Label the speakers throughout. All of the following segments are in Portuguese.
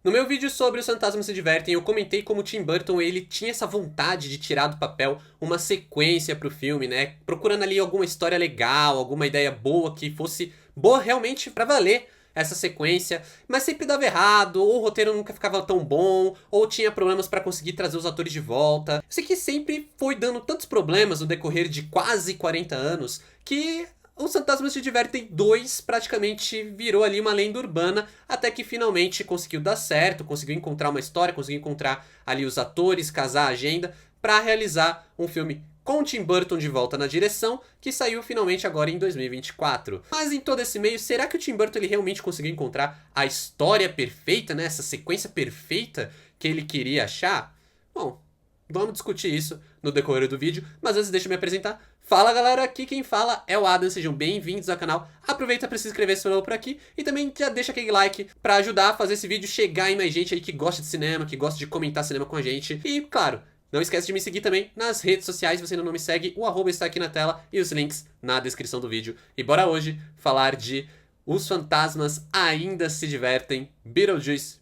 Speaker 1: No meu vídeo sobre Os Fantasmas se Divertem, eu comentei como o Tim Burton ele tinha essa vontade de tirar do papel uma sequência pro filme, né? Procurando ali alguma história legal, alguma ideia boa que fosse boa realmente pra valer essa sequência, mas sempre dava errado, ou o roteiro nunca ficava tão bom, ou tinha problemas pra conseguir trazer os atores de volta. Eu sei que sempre foi dando tantos problemas no decorrer de quase 40 anos que os Fantasmas se Divertem 2 praticamente virou ali uma lenda urbana, até que finalmente conseguiu dar certo, conseguiu encontrar uma história, conseguiu encontrar ali os atores, casar a agenda, para realizar um filme com Tim Burton de volta na direção, que saiu finalmente agora em 2024. Mas em todo esse meio, será que o Tim Burton ele realmente conseguiu encontrar a história perfeita, né? Essa sequência perfeita que ele queria achar? Bom, vamos discutir isso no decorrer do vídeo, mas antes deixa eu me apresentar. Fala galera, aqui quem fala é o Adam, sejam bem-vindos ao canal. Aproveita para se inscrever se for novo por aqui e também já deixa aquele like para ajudar a fazer esse vídeo chegar em mais gente aí que gosta de cinema, que gosta de comentar cinema com a gente. E claro, não esquece de me seguir também nas redes sociais, se você ainda não me segue, o arroba está aqui na tela e os links na descrição do vídeo. E bora hoje falar de Os Fantasmas Ainda Se Divertem, Beetlejuice,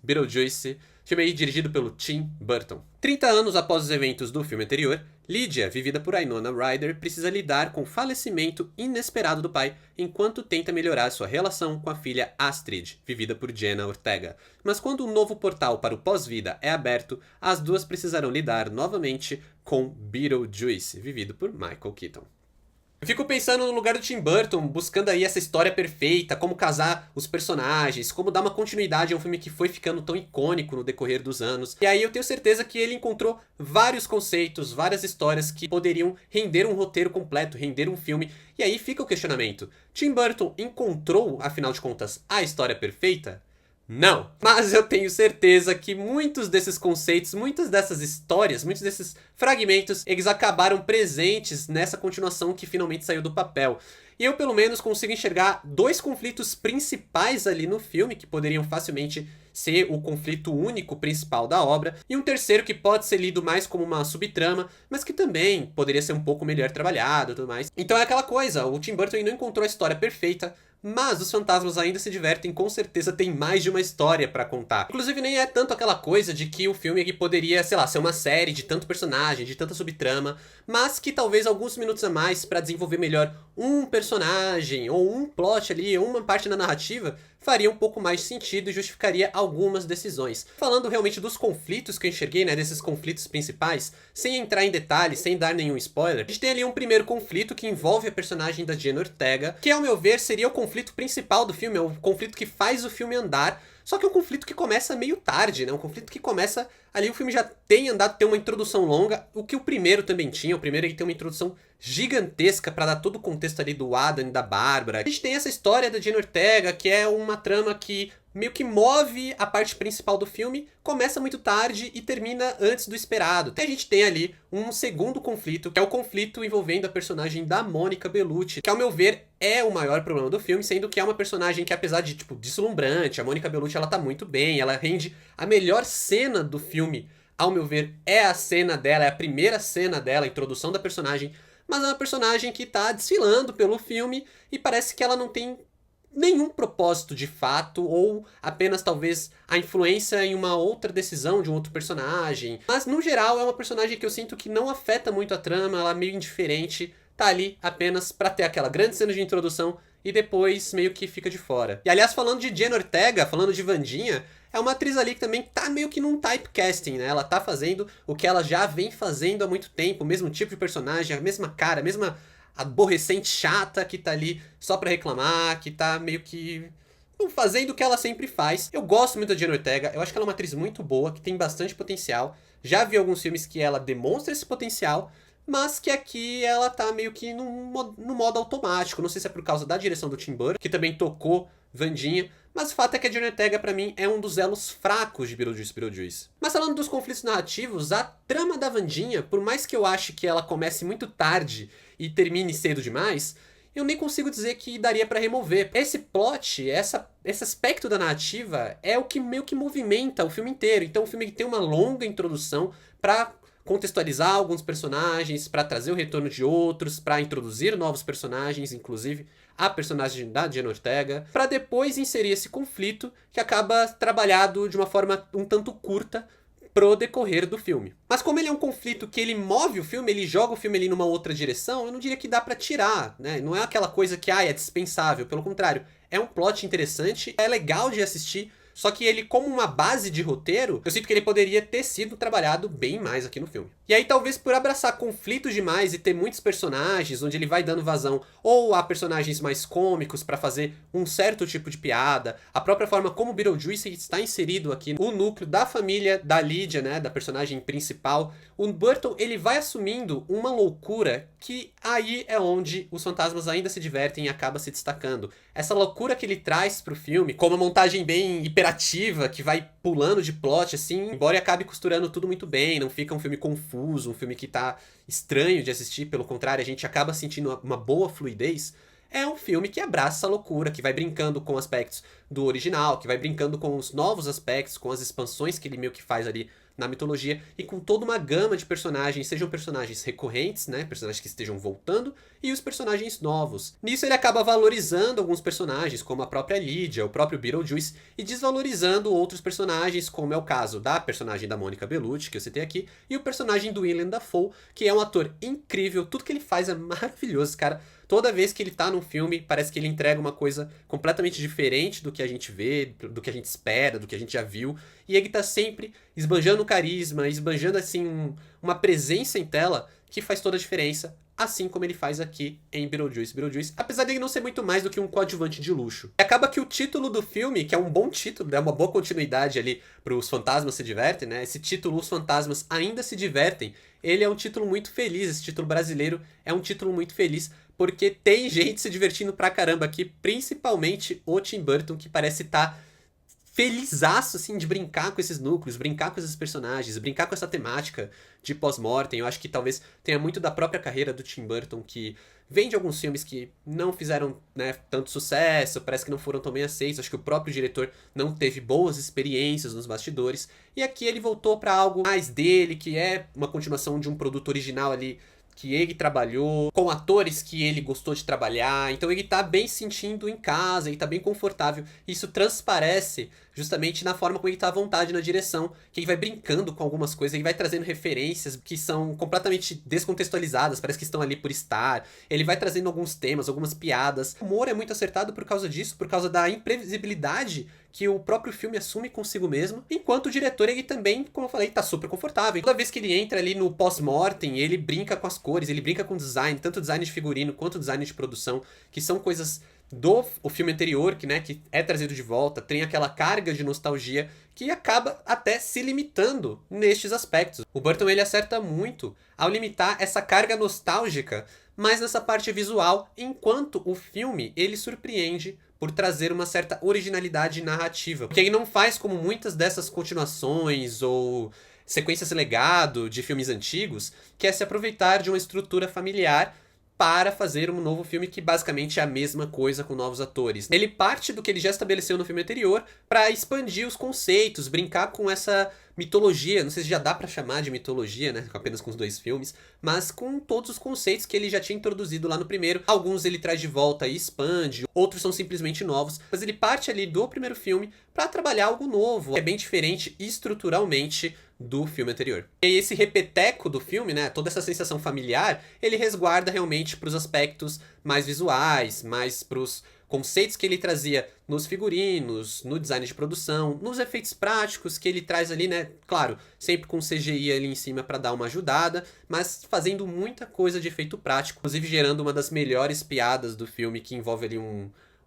Speaker 1: filme aí dirigido pelo Tim Burton. 30 anos após os eventos do filme anterior, Lydia, vivida por Winona Ryder, precisa lidar com o falecimento inesperado do pai enquanto tenta melhorar sua relação com a filha Astrid, vivida por Jenna Ortega. Mas quando um novo portal para o pós-vida é aberto, as duas precisarão lidar novamente com Beetlejuice, vivido por Michael Keaton. Eu fico pensando no lugar do Tim Burton, buscando aí essa história perfeita, como casar os personagens, como dar uma continuidade a um filme que foi ficando tão icônico no decorrer dos anos. E aí eu tenho certeza que ele encontrou vários conceitos, várias histórias que poderiam render um roteiro completo, render um filme. E aí fica o questionamento: Tim Burton encontrou, afinal de contas, a história perfeita? Não, mas eu tenho certeza que muitos desses conceitos, muitas dessas histórias, muitos desses fragmentos, eles acabaram presentes nessa continuação que finalmente saiu do papel. E eu pelo menos consigo enxergar dois conflitos principais ali no filme, que poderiam facilmente ser o conflito único principal da obra, e um terceiro que pode ser lido mais como uma subtrama, mas que também poderia ser um pouco melhor trabalhado e tudo mais. Então é aquela coisa, o Tim Burton ainda não encontrou a história perfeita, mas Os Fantasmas Ainda Se Divertem com certeza tem mais de uma história pra contar. Inclusive nem é tanto aquela coisa de que o filme aqui poderia, sei lá, ser uma série de tanto personagem, de tanta subtrama, mas que talvez alguns minutos a mais pra desenvolver melhor um personagem, ou um plot ali, ou uma parte da narrativa, faria um pouco mais de sentido e justificaria algumas decisões. Falando realmente dos conflitos que eu enxerguei, né, desses conflitos principais, sem entrar em detalhes, sem dar nenhum spoiler, a gente tem ali um primeiro conflito que envolve a personagem da Jenna Ortega, que ao meu ver seria o conflito principal do filme, é o conflito que faz o filme andar, só que é um conflito que começa meio tarde, né? Um conflito que começa ali, o filme já tem andado, tem uma introdução longa, o que o primeiro também tinha. O primeiro ele tem uma introdução gigantesca para dar todo o contexto ali do Adam e da Bárbara. A gente tem essa história da Jenna Ortega, que é uma trama que meio que move a parte principal do filme, começa muito tarde e termina antes do esperado. A gente tem ali um segundo conflito, que é o conflito envolvendo a personagem da Monica Bellucci, que ao meu ver é o maior problema do filme, sendo que é uma personagem que apesar de, tipo, deslumbrante, a Monica Bellucci ela tá muito bem, ela rende a melhor cena do filme, ao meu ver, é a cena dela, é a primeira cena dela, a introdução da personagem, mas é uma personagem que tá desfilando pelo filme e parece que ela não tem nenhum propósito de fato, ou apenas talvez a influência em uma outra decisão de um outro personagem. Mas no geral é uma personagem que eu sinto que não afeta muito a trama, ela é meio indiferente, tá ali apenas pra ter aquela grande cena de introdução e depois meio que fica de fora. E aliás, falando de Jenna Ortega, falando de Wandinha, é uma atriz ali que também tá meio que num typecasting, né? Ela tá fazendo o que ela já vem fazendo há muito tempo, o mesmo tipo de personagem, a mesma cara, a mesma aborrecente, chata, que tá ali só pra reclamar, que tá meio que fazendo o que ela sempre faz. Eu gosto muito da Jenna Ortega, eu acho que ela é uma atriz muito boa, que tem bastante potencial. Já vi alguns filmes que ela demonstra esse potencial, mas que aqui ela tá meio que no modo automático. Não sei se é por causa da direção do Tim Burton, que também tocou Wandinha, mas o fato é que a Jenna Ortega, pra mim, é um dos elos fracos de Beetlejuice. Mas falando dos conflitos narrativos, a trama da Wandinha, por mais que eu ache que ela comece muito tarde e termine cedo demais, eu nem consigo dizer que daria pra remover. Esse plot, esse aspecto da narrativa é o que meio que movimenta o filme inteiro. Então o filme tem uma longa introdução pra contextualizar alguns personagens, pra trazer o retorno de outros, pra introduzir novos personagens, inclusive a personagem da Jenna Ortega, pra depois inserir esse conflito que acaba trabalhado de uma forma um tanto curta pro decorrer do filme. Mas como ele é um conflito que ele move o filme, ele joga o filme ali numa outra direção, eu não diria que dá pra tirar, né? Não é aquela coisa que, é dispensável, pelo contrário. É um plot interessante, é legal de assistir, só que ele, como uma base de roteiro, eu sinto que ele poderia ter sido trabalhado bem mais aqui no filme. E aí, talvez por abraçar conflitos demais e ter muitos personagens, onde ele vai dando vazão ou a personagens mais cômicos pra fazer um certo tipo de piada, a própria forma como o Beetlejuice está inserido aqui, o núcleo da família da Lydia, né, da personagem principal, o Burton, ele vai assumindo uma loucura que aí é onde os fantasmas ainda se divertem e acaba se destacando. Essa loucura que ele traz pro filme, com uma montagem bem hiperativa, que vai pulando de plot, assim, embora acabe costurando tudo muito bem, não fica um filme confuso, um filme que tá estranho de assistir, pelo contrário, a gente acaba sentindo uma boa fluidez. É um filme que abraça essa loucura, que vai brincando com aspectos do original, que vai brincando com os novos aspectos, com as expansões que ele meio que faz ali na mitologia, e com toda uma gama de personagens, sejam personagens recorrentes, né, personagens que estejam voltando, e os personagens novos. Nisso ele acaba valorizando alguns personagens, como a própria Lydia, o próprio Beetlejuice, e desvalorizando outros personagens, como é o caso da personagem da Monica Bellucci, que eu citei aqui, e o personagem do Willem Dafoe, que é um ator incrível, tudo que ele faz é maravilhoso, cara. Toda vez que ele tá num filme, parece que ele entrega uma coisa completamente diferente do que a gente vê, do que a gente espera, do que a gente já viu. E ele tá sempre esbanjando carisma, esbanjando, assim, uma presença em tela que faz toda a diferença, assim como ele faz aqui em Beetlejuice. Beetlejuice, apesar dele não ser muito mais do que um coadjuvante de luxo. E acaba que o título do filme, que é um bom título, é uma boa continuidade ali pros Fantasmas se Divertem, né? Esse título, Os Fantasmas Ainda Se Divertem, ele é um título muito feliz, esse título brasileiro é um título muito feliz, porque tem gente se divertindo pra caramba aqui, principalmente o Tim Burton, que parece estar felizaço, assim, de brincar com esses núcleos, brincar com esses personagens, brincar com essa temática de pós-mortem. Eu acho que talvez tenha muito da própria carreira do Tim Burton, que vem de alguns filmes que não fizeram, né, tanto sucesso, parece que não foram tão bem aceitos, acho que o próprio diretor não teve boas experiências nos bastidores, e aqui ele voltou pra algo mais dele, que é uma continuação de um produto original ali, que ele trabalhou, com atores que ele gostou de trabalhar, então ele tá bem sentindo em casa, ele tá bem confortável. Isso transparece justamente na forma como ele tá à vontade na direção, que ele vai brincando com algumas coisas, ele vai trazendo referências que são completamente descontextualizadas, parece que estão ali por estar, ele vai trazendo alguns temas, algumas piadas. O humor é muito acertado por causa disso, por causa da imprevisibilidade que o próprio filme assume consigo mesmo, enquanto o diretor, ele também, como eu falei, tá super confortável. Toda vez que ele entra ali no pós-mortem, ele brinca com as cores, ele brinca com o design, tanto o design de figurino quanto o design de produção, que são coisas do o filme anterior, que, né, que é trazido de volta, tem aquela carga de nostalgia que acaba até se limitando nestes aspectos. O Burton, ele acerta muito ao limitar essa carga nostálgica, mas nessa parte visual, enquanto o filme, ele surpreende por trazer uma certa originalidade narrativa. Porque ele não faz como muitas dessas continuações ou sequências legado de filmes antigos, que é se aproveitar de uma estrutura familiar para fazer um novo filme que basicamente é a mesma coisa com novos atores. Ele parte do que ele já estabeleceu no filme anterior para expandir os conceitos, brincar com essa mitologia, não sei se já dá pra chamar de mitologia, né, apenas com os dois filmes, mas com todos os conceitos que ele já tinha introduzido lá no primeiro. Alguns ele traz de volta e expande, outros são simplesmente novos, mas ele parte ali do primeiro filme para trabalhar algo novo, que é bem diferente estruturalmente do filme anterior. E esse repeteco do filme, né, toda essa sensação familiar, ele resguarda realmente pros aspectos mais visuais, mais pros conceitos que ele trazia nos figurinos, no design de produção, nos efeitos práticos que ele traz ali, né? Claro, sempre com CGI ali em cima para dar uma ajudada, mas fazendo muita coisa de efeito prático, inclusive gerando uma das melhores piadas do filme, que envolve ali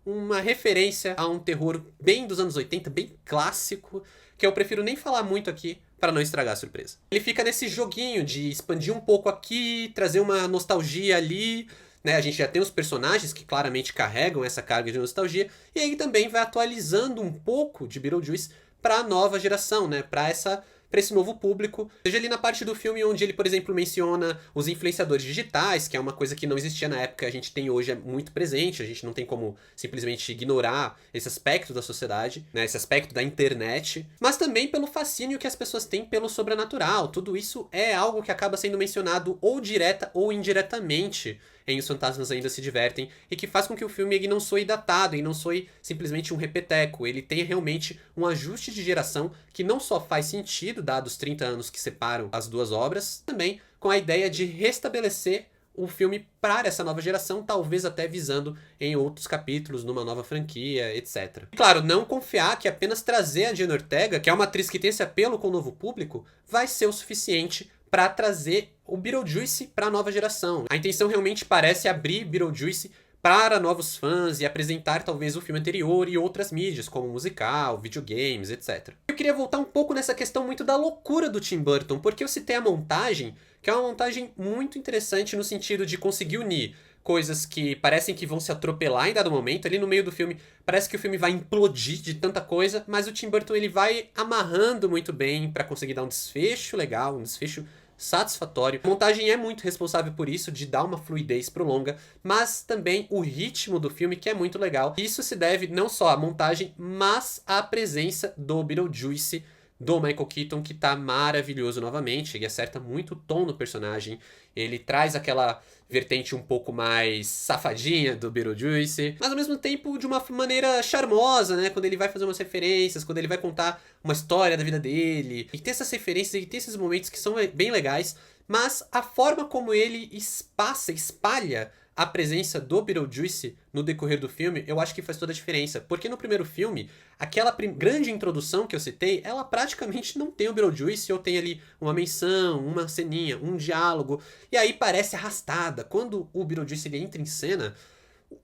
Speaker 1: uma referência a um terror bem dos anos 80, bem clássico, que eu prefiro nem falar muito aqui para não estragar a surpresa. Ele fica nesse joguinho de expandir um pouco aqui, trazer uma nostalgia ali, né? A gente já tem os personagens que claramente carregam essa carga de nostalgia, e aí também vai atualizando um pouco de Beetlejuice para a nova geração, né? Para essa para esse novo público. Seja ali na parte do filme onde ele, por exemplo, menciona os influenciadores digitais, que é uma coisa que não existia na época, a gente tem hoje, é muito presente, a gente não tem como simplesmente ignorar esse aspecto da sociedade, né, esse aspecto da internet, mas também pelo fascínio que as pessoas têm pelo sobrenatural. Tudo isso é algo que acaba sendo mencionado ou direta ou indiretamente em Os Fantasmas Ainda Se Divertem, e que faz com que o filme ele não soe datado e não soe simplesmente um repeteco. Ele tenha realmente um ajuste de geração que não só faz sentido, dados os 30 anos que separam as duas obras, também com a ideia de restabelecer o filme para essa nova geração, talvez até visando em outros capítulos, numa nova franquia, etc. E claro, não confiar que apenas trazer a Jenna Ortega, que é uma atriz que tem esse apelo com o novo público, vai ser o suficiente para trazer o Beetlejuice para a nova geração. A intenção realmente parece abrir Beetlejuice para novos fãs e apresentar talvez o filme anterior e outras mídias, como musical, videogames, etc. Eu queria voltar um pouco nessa questão muito da loucura do Tim Burton, porque eu citei a montagem, que é uma montagem muito interessante no sentido de conseguir unir coisas que parecem que vão se atropelar em dado momento. Ali no meio do filme, parece que o filme vai implodir de tanta coisa, mas o Tim Burton ele vai amarrando muito bem para conseguir dar um desfecho legal, um desfecho satisfatório. A montagem é muito responsável por isso, de dar uma fluidez pro longa, mas também o ritmo do filme, que é muito legal. Isso se deve não só à montagem, mas à presença do Beetlejuice, do Michael Keaton, que tá maravilhoso novamente. Ele acerta muito o tom no personagem. Ele traz aquela vertente um pouco mais safadinha do Beetlejuice, mas ao mesmo tempo de uma maneira charmosa, né? Quando ele vai fazer umas referências, quando ele vai contar uma história da vida dele. E tem essas referências e tem esses momentos que são bem legais, mas a forma como ele espalha a presença do Beetlejuice no decorrer do filme, eu acho que faz toda a diferença. Porque no primeiro filme, aquela grande introdução que eu citei, ela praticamente não tem o Beetlejuice, ou tem ali uma menção, uma ceninha, um diálogo, e aí parece arrastada. Quando o Beetlejuice ele entra em cena,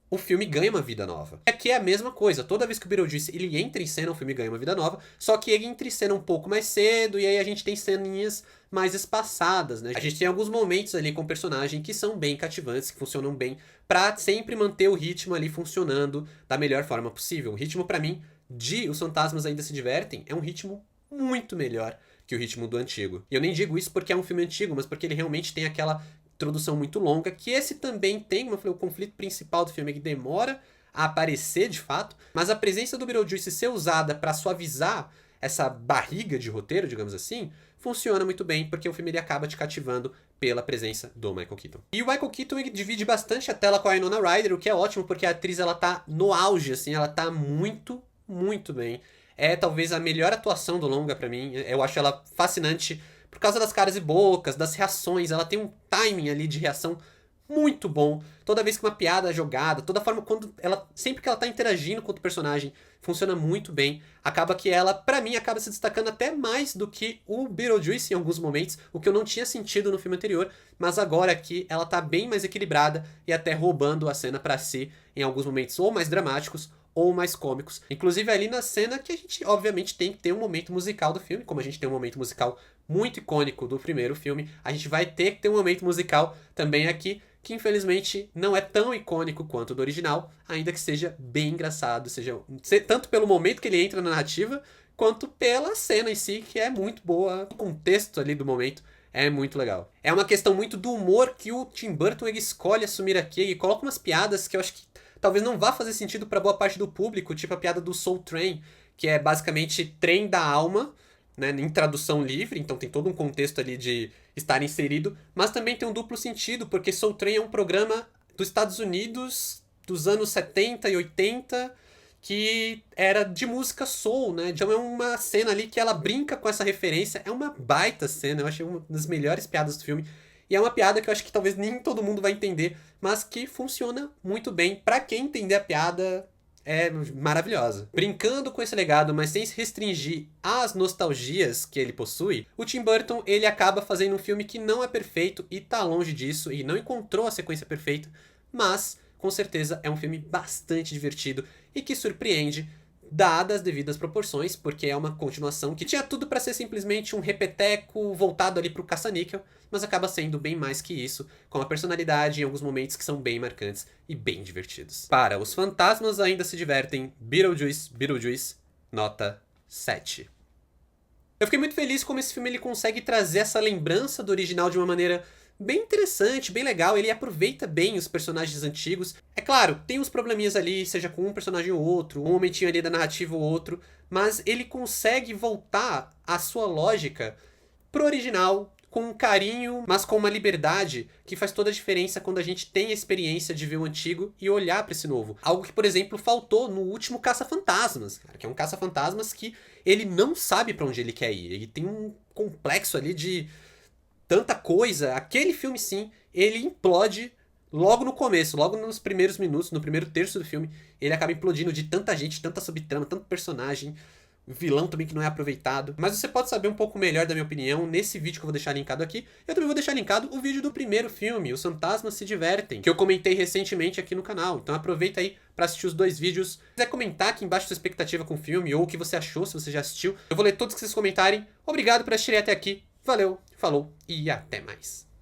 Speaker 1: o filme ganha uma vida nova. Aqui é a mesma coisa, toda vez que o Beetlejuice ele entra em cena, o filme ganha uma vida nova, só que ele entra em cena um pouco mais cedo, e aí a gente tem ceninhas mais espaçadas, né? A gente tem alguns momentos ali com o personagem que são bem cativantes, que funcionam bem, pra sempre manter o ritmo ali funcionando da melhor forma possível. O ritmo, pra mim, de Os Fantasmas Ainda Se Divertem, é um ritmo muito melhor que o ritmo do antigo. E eu nem digo isso porque é um filme antigo, mas porque ele realmente tem aquela introdução muito longa, que esse também tem, como eu falei, o conflito principal do filme é que demora a aparecer de fato, mas a presença do Beetlejuice ser usada para suavizar essa barriga de roteiro, digamos assim, funciona muito bem, porque o filme ele acaba te cativando pela presença do Michael Keaton. E o Michael Keaton ele divide bastante a tela com a Winona Ryder, o que é ótimo, porque a atriz ela tá no auge, assim, ela tá muito, muito bem. É talvez a melhor atuação do longa pra mim, eu acho ela fascinante, por causa das caras e bocas, das reações, ela tem um timing ali de reação muito bom. Toda vez que uma piada é jogada, toda forma quando ela, sempre que ela tá interagindo com o personagem, funciona muito bem. Acaba que ela, pra mim, acaba se destacando até mais do que o Beetlejuice em alguns momentos, o que eu não tinha sentido no filme anterior, mas agora aqui ela tá bem mais equilibrada e até roubando a cena pra si em alguns momentos ou mais dramáticos ou mais cômicos. Inclusive ali na cena que a gente, obviamente, tem que ter um momento musical do filme, como a gente tem um momento musical muito icônico do primeiro filme, a gente vai ter que ter um momento musical também aqui, que infelizmente não é tão icônico quanto o do original, ainda que seja bem engraçado, seja tanto pelo momento que ele entra na narrativa, quanto pela cena em si, que é muito boa, o contexto ali do momento é muito legal. É uma questão muito do humor que o Tim Burton ele escolhe assumir aqui, e coloca umas piadas que eu acho que talvez não vá fazer sentido para boa parte do público, tipo a piada do Soul Train, que é basicamente trem da alma, né, em tradução livre, então tem todo um contexto ali de estar inserido, mas também tem um duplo sentido, porque Soul Train é um programa dos Estados Unidos dos anos 70 e 80 que era de música soul, né? Então é uma cena ali que ela brinca com essa referência, é uma baita cena, eu achei uma das melhores piadas do filme, e é uma piada que eu acho que talvez nem todo mundo vai entender, mas que funciona muito bem. Pra quem entender a piada, é maravilhosa. Brincando com esse legado, mas sem se restringir às nostalgias que ele possui, o Tim Burton ele acaba fazendo um filme que não é perfeito e tá longe disso e não encontrou a sequência perfeita, mas com certeza é um filme bastante divertido e que surpreende, dadas as devidas proporções, porque é uma continuação que tinha tudo para ser simplesmente um repeteco voltado ali pro caça-níquel, mas acaba sendo bem mais que isso, com a personalidade em alguns momentos que são bem marcantes e bem divertidos. Para Os Fantasmas Ainda Se Divertem, Beetlejuice, nota 7. Eu fiquei muito feliz como esse filme ele consegue trazer essa lembrança do original de uma maneira bem interessante, bem legal. Ele aproveita bem os personagens antigos. É claro, tem uns probleminhas ali, seja com um personagem ou outro, um momentinho ali da narrativa ou outro, mas ele consegue voltar a sua lógica pro original, com um carinho, mas com uma liberdade que faz toda a diferença quando a gente tem a experiência de ver o antigo e olhar para esse novo. Algo que, por exemplo, faltou no último Caça-Fantasmas, cara, que é um Caça-Fantasmas que ele não sabe para onde ele quer ir. Ele tem um complexo ali de tanta coisa. Aquele filme, sim, ele implode logo no começo, logo nos primeiros minutos, no primeiro terço do filme, ele acaba implodindo de tanta gente, tanta subtrama, tanto personagem, vilão também que não é aproveitado. Mas você pode saber um pouco melhor da minha opinião nesse vídeo que eu vou deixar linkado aqui. Eu também vou deixar linkado o vídeo do primeiro filme, Os Fantasmas Se Divertem, que eu comentei recentemente aqui no canal. Então aproveita aí pra assistir os dois vídeos. Se quiser comentar aqui embaixo sua expectativa com o filme ou o que você achou, se você já assistiu, eu vou ler todos que vocês comentarem. Obrigado por assistirem até aqui. Valeu, falou e até mais.